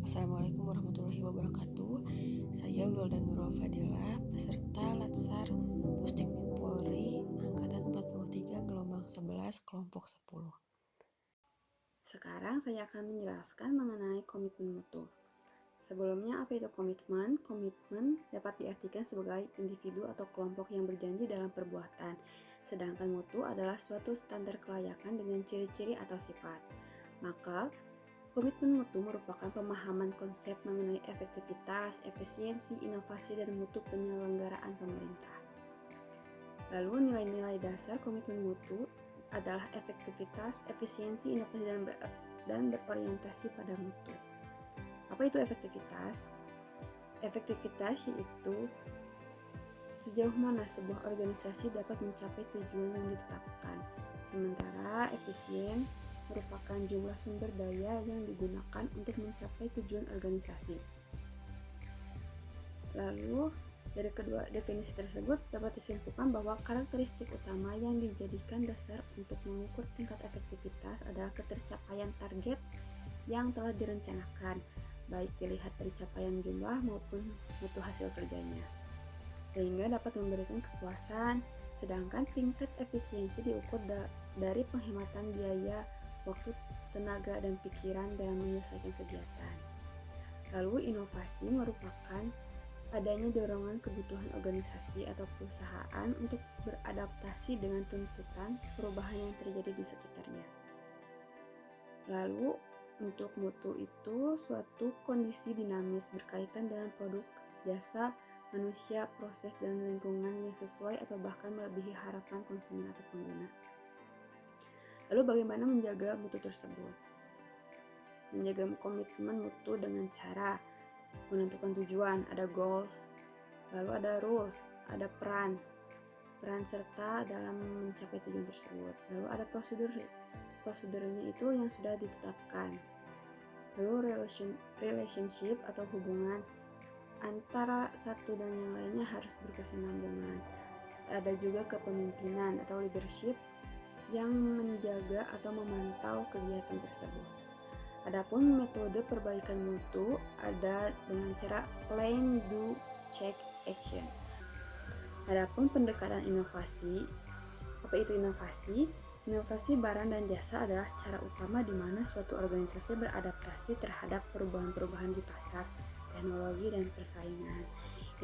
Assalamualaikum warahmatullahi wabarakatuh. Saya Wildan Nurul Fadilah, peserta Latsar Pusdiknik Polri Angkatan 43 gelombang 11 kelompok 10. Sekarang saya akan menjelaskan mengenai komitmen mutu. Sebelumnya, apa itu komitmen? Komitmen dapat diartikan sebagai individu atau kelompok yang berjanji dalam perbuatan. Sedangkan mutu adalah suatu standar kelayakan dengan ciri-ciri atau sifat. Maka, komitmen mutu merupakan pemahaman konsep mengenai efektivitas, efisiensi, inovasi, dan mutu penyelenggaraan pemerintah. Lalu nilai-nilai dasar komitmen mutu adalah efektivitas, efisiensi, inovasi, dan berorientasi pada mutu. Apa itu efektivitas? Efektivitas yaitu sejauh mana sebuah organisasi dapat mencapai tujuan yang ditetapkan. Sementara efisien merupakan jumlah sumber daya yang digunakan untuk mencapai tujuan organisasi. Lalu, dari kedua definisi tersebut dapat disimpulkan bahwa karakteristik utama yang dijadikan dasar untuk mengukur tingkat efektivitas adalah ketercapaian target yang telah direncanakan, baik dilihat dari capaian jumlah maupun mutu hasil kerjanya, sehingga dapat memberikan kepuasan, sedangkan tingkat efisiensi diukur dari penghematan biaya, waktu, tenaga, dan pikiran dalam menyelesaikan kegiatan. Lalu inovasi merupakan adanya dorongan kebutuhan organisasi atau perusahaan untuk beradaptasi dengan tuntutan perubahan yang terjadi di sekitarnya. Lalu untuk mutu itu suatu kondisi dinamis berkaitan dengan produk, jasa, manusia, proses, dan lingkungan yang sesuai atau bahkan melebihi harapan konsumen atau pengguna. Lalu bagaimana menjaga mutu tersebut? Menjaga komitmen mutu dengan cara menentukan tujuan, ada goals, lalu ada rules, ada peran serta dalam mencapai tujuan tersebut. Lalu ada prosedurnya itu yang sudah ditetapkan. Lalu relationship atau hubungan antara satu dan yang lainnya harus berkesinambungan. Ada juga kepemimpinan atau leadership yang menjaga atau memantau kegiatan tersebut. Adapun metode perbaikan mutu ada dengan cara plan, do, check, action. Adapun pendekatan inovasi, apa itu inovasi? Inovasi barang dan jasa adalah cara utama di mana suatu organisasi beradaptasi terhadap perubahan-perubahan di pasar, teknologi, dan persaingan.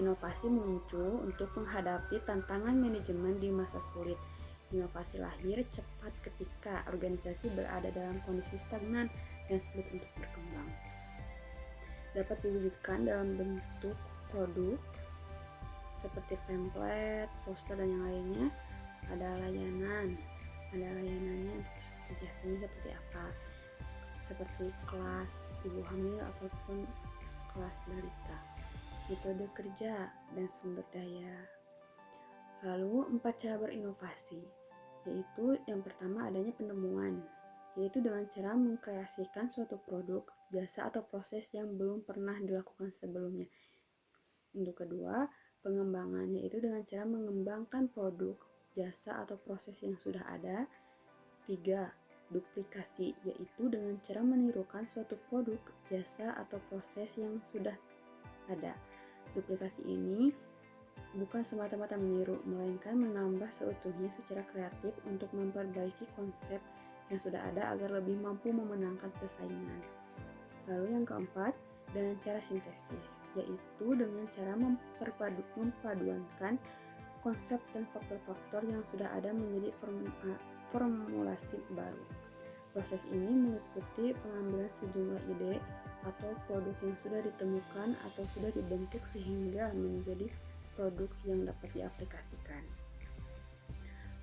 Inovasi muncul untuk menghadapi tantangan manajemen di masa sulit. Inovasi lahir cepat ketika organisasi berada dalam kondisi stagnan dan sulit untuk berkembang. Dapat diwujudkan dalam bentuk produk seperti template, poster, dan yang lainnya. Ada layanannya untuk jasanya seperti apa, seperti kelas ibu hamil ataupun kelas balita. Metode kerja dan sumber daya. Lalu 4 cara berinovasi, yaitu yang pertama adanya penemuan, yaitu dengan cara mengkreasikan suatu produk, jasa, atau proses yang belum pernah dilakukan sebelumnya. Untuk kedua, pengembangan, yaitu dengan cara mengembangkan produk, jasa, atau proses yang sudah ada. 3. Duplikasi, yaitu dengan cara menirukan suatu produk, jasa, atau proses yang sudah ada. Duplikasi ini bukan semata-mata meniru, melainkan menambah seutuhnya secara kreatif untuk memperbaiki konsep yang sudah ada agar lebih mampu memenangkan persaingan. Lalu yang keempat, dengan cara sintesis, yaitu dengan cara mempaduankan konsep dan faktor-faktor yang sudah ada menjadi formulasi baru. Proses ini meliputi pengambilan sejumlah ide atau produk yang sudah ditemukan atau sudah dibentuk sehingga menjadi produk yang dapat diaplikasikan.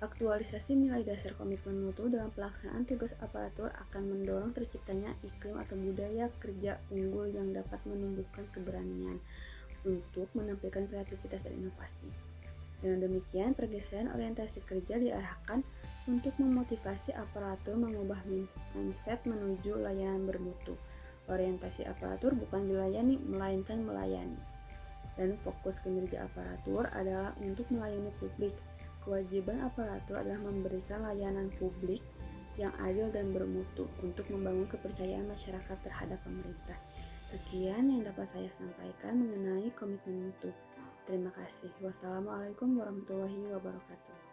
Aktualisasi nilai dasar komitmen mutu dalam pelaksanaan tugas aparatur akan mendorong terciptanya iklim atau budaya kerja unggul yang dapat menumbuhkan keberanian untuk menampilkan kreativitas dan inovasi. Dengan demikian, pergeseran orientasi kerja diarahkan untuk memotivasi aparatur mengubah mindset menuju layanan bermutu. Orientasi aparatur bukan dilayani, melainkan melayani. Dan fokus kinerja aparatur adalah untuk melayani publik. Kewajiban aparatur adalah memberikan layanan publik yang adil dan bermutu untuk membangun kepercayaan masyarakat terhadap pemerintah. Sekian yang dapat saya sampaikan mengenai komitmen mutu. Terima kasih. Wassalamualaikum warahmatullahi wabarakatuh.